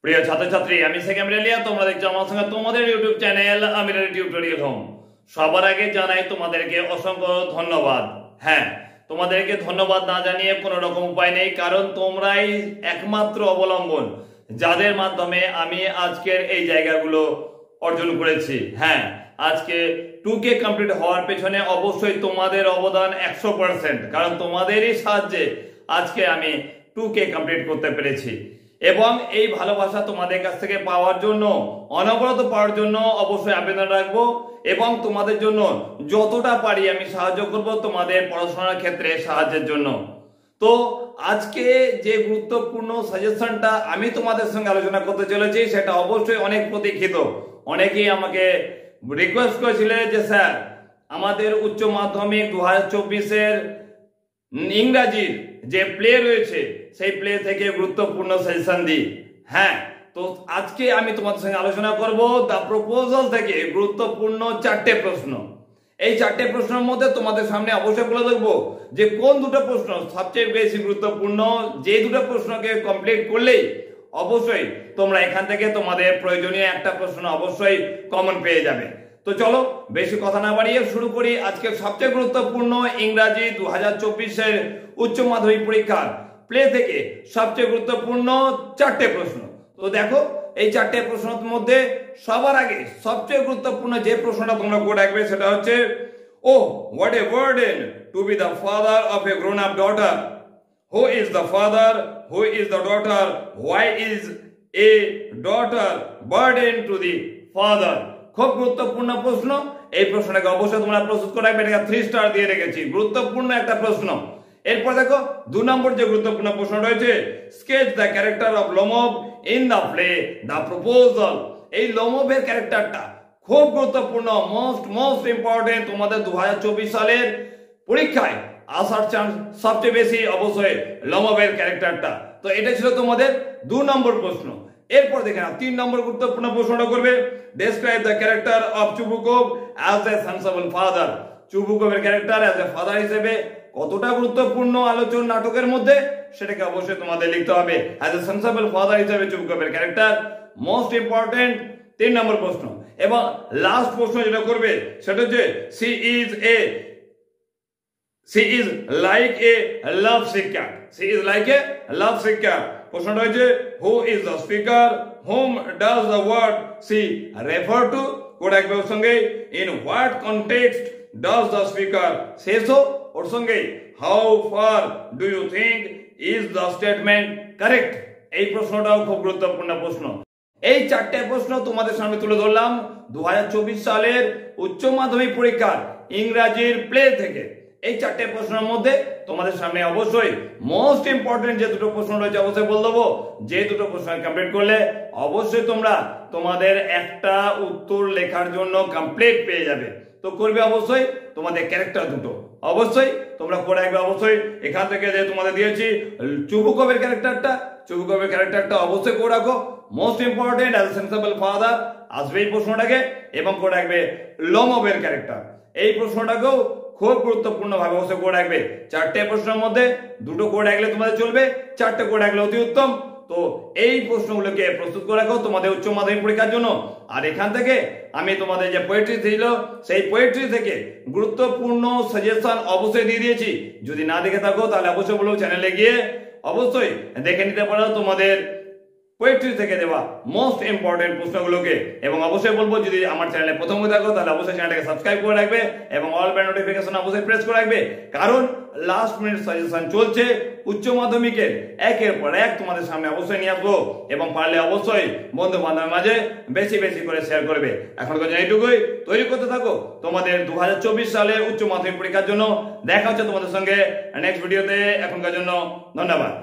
প্রিয় ছাত্রছাত্রী, আমি শেখ আমিরালিয়া। তোমরা দেখছো আমার সঙ্গে তোমাদের ইউটিউব চ্যানেল আমিরালি টিউটোরিয়াল হোম। সবার আগে জানাই তোমাদেরকে অসংখ্য ধন্যবাদ। হ্যাঁ, তোমাদেরকে ধন্যবাদ না জানিয়ে কোনো রকম উপায় নেই, কারণ তোমরাই একমাত্র অবলম্বন যাদের মাধ্যমে আমি আজকের এই জায়গাগুলো অর্জন করেছি। হ্যাঁ, আজকে 2K কমপ্লিট হওয়ার পেছনে অবশ্যই তোমাদের অবদান 100%, কারণ তোমাদেরই সাহায্যে আজকে আমি 2K কমপ্লিট করতে পেরেছি। এবং এই ভালোবাসা তোমাদের কাছ থেকে পাওয়ার জন্য, অনবরত পাওয়ার জন্য অবশ্যই আবেদন রাখবো এবং তোমাদের জন্য যতটা পারি আমি সাহায্য করব তোমাদের পড়াশোনার ক্ষেত্রে সাহায্যের জন্য। তো আজকে যে গুরুত্বপূর্ণ সাজেশনটা আমি তোমাদের সঙ্গে আলোচনা করতে চলেছি সেটা অবশ্যই অনেক প্রতীক্ষিত। অনেকেই আমাকে রিকোয়েস্ট করেছিলেন যে স্যার, আমাদের উচ্চ মাধ্যমিক 2024-এর ইংরাজির যে প্লে রয়েছে সেই প্লে থেকে গুরুত্বপূর্ণ সাজেশন দিই। হ্যাঁ, তো আজকে আমি তোমাদের সঙ্গে আলোচনা করব দ্য প্রপোজাল থেকে গুরুত্বপূর্ণ 4টে প্রশ্ন। এই 4টে প্রশ্নের মধ্যে তোমাদের সামনে অবশ্যই বলে দেবো যে কোন দুটো প্রশ্ন সবচেয়ে বেশি গুরুত্বপূর্ণ, যে দুটো প্রশ্নকে কমপ্লিট করলেই অবশ্যই তোমরা এখান থেকে তোমাদের প্রয়োজনীয় একটা প্রশ্ন অবশ্যই কমন পেয়ে যাবে। তো চলো বেশি কথা না বাড়িয়ে শুরু করি আজকে সবচেয়ে গুরুত্বপূর্ণ ইংরাজি 2024-এর উচ্চ মাধ্যমিক পরীক্ষার প্লে থেকে সবচেয়ে গুরুত্বপূর্ণ 4টে প্রশ্ন। তো দেখো, এই 4টে প্রশ্নের মধ্যে সবার আগে সবচেয়ে গুরুত্বপূর্ণ যে প্রশ্নটা তোমরা করে রাখবে সেটা হচ্ছে, oh what a burden to be the father of a grown up daughter. Who is the father, who is the daughter, why is a daughter burden to the father. খুব গুরুত্বপূর্ণ প্রশ্ন। এই প্রশ্নটাকে অবশ্যই তোমরা প্রস্তুত করে রাখবে। এটাকে 3 স্টার দিয়ে রেখেছি, গুরুত্বপূর্ণ একটা প্রশ্ন। এরপর দেখো 2 নম্বর যে গুরুত্বপূর্ণ প্রশ্ন রয়েছে, sketch the character of Lomov in the play the proposal. এই লোমভের ক্যারেক্টারটা খুব গুরুত্বপূর্ণ, মোস্ট ইম্পর্টেন্ট। তোমাদের 2024 সালের পরীক্ষায় আসার চান্স সবচেয়ে বেশি অবশ্যই লোমভের ক্যারেক্টারটা। তো এটা ছিল তোমাদের 2 নম্বর প্রশ্ন। এরপর দেখে নাও 3 নম্বর গুরুত্বপূর্ণ প্রশ্নটা করবে, describe the character of Chubukov as a sensible father. চুবুকভের ক্যারেক্টার অ্যাজ এ ফাদার হিসেবে কতটা গুরুত্বপূর্ণ আলোচনা নাটকের মধ্যে সেটাকে অবশ্যই তোমাদের লিখতে হবে। অ্যাজ এ সেন্সিবল ফাদার হিসেবে চুবুকভের ক্যারেক্টার মোস্ট ইম্পর্টেন্ট 3 নম্বর প্রশ্ন। এবং লাস্ট প্রশ্ন যেটা করবে সেটা হচ্ছে, she is like a love seeker. She is like a love seeker. প্রশ্নটা হচ্ছে, who is the speaker, whom does the word she refer to. কোড একবে ওর সঙ্গে in what context does the speaker says. ওর সঙ্গে how far do you think is the statement correct. এই প্রশ্নটাও খুব গুরুত্বপূর্ণ প্রশ্ন। এই 4টে প্রশ্ন তোমাদের সামনে তুলে ধরলাম 2024 সালের উচ্চ মাধ্যমিক পরীক্ষার ইংরাজির প্লে থেকে। এই 4টে প্রশ্নের মধ্যে তোমাদের সামনে অবশ্যই মোস্ট ইম্পর্টেন্ট যে দুটো প্রশ্ন রয়েছে অবশ্যই বলে দেবো। যে দুটো প্রশ্ন কমপ্লিট করলে অবশ্যই তোমরা তোমাদের একটা উত্তর লেখার জন্য কমপ্লিট পেয়ে যাবে। তো করবে অবশ্যই তোমাদের ক্যারেক্টার দুটো অবশ্যই তোমরা করে রাখবে। অবশ্যই এখান থেকে যে তোমাদের দিয়েছি চুবুকভের ক্যারেক্টারটা অবশ্যই করে রাখো। Most important as a sensible father আসবে এই প্রশ্নটাকে, এবং করে রাখবে লোমভের ক্যারেক্টার। এই প্রশ্নটাকেও খুব গুরুত্বপূর্ণ ভাবে অবশ্যই করে রাখবে। 4টে প্রশ্নের মধ্যে 2টো করে রাখলে তোমাদের চলবে, 4টে করে রাখলে অতি উত্তম। তো এই প্রশ্নগুলোকে প্রস্তুত করে রাখো তোমাদের উচ্চ মাধ্যমিক পরীক্ষার জন্য। আর এখান থেকে আমি তোমাদের যে পোয়েট্রি ছিল সেই পোয়েট্রি থেকে গুরুত্বপূর্ণ সাজেশন অবশ্যই দিয়ে দিয়েছি। যদি না দেখে থাকো তাহলে অবশ্যই বলবো চ্যানেলে গিয়ে অবশ্যই দেখে নিতে পারো তোমাদের পোয়েট্রি থেকে দেওয়া মোস্ট ইম্পর্টেন্ট প্রশ্নগুলোকে। এবং অবশ্যই বলবো যদি আমার চ্যানেলে প্রথম হয়ে থাকো তাহলে অবশ্যই চ্যানেলটাকে সাবস্ক্রাইব করে রাখবে এবং অল বেল নোটিফিকেশন অবশ্যই প্রেস করে রাখবে, কারণ লাস্ট মিনিট সাজেশন চলছে উচ্চ মাধ্যমিকের, একের পর এক তোমাদের সামনে অবশ্যই নিয়ে আসবো। এবং পারলে অবশ্যই বন্ধু বান্ধবের মাঝে বেশি বেশি করে শেয়ার করবে। এখনকার জন্য এইটুকুই, তৈরি করতে থাকো তোমাদের 2024 সালের উচ্চ মাধ্যমিক পরীক্ষার জন্য। দেখা হচ্ছে তোমাদের সঙ্গে নেক্সট ভিডিওতে। এখনকার জন্য ধন্যবাদ।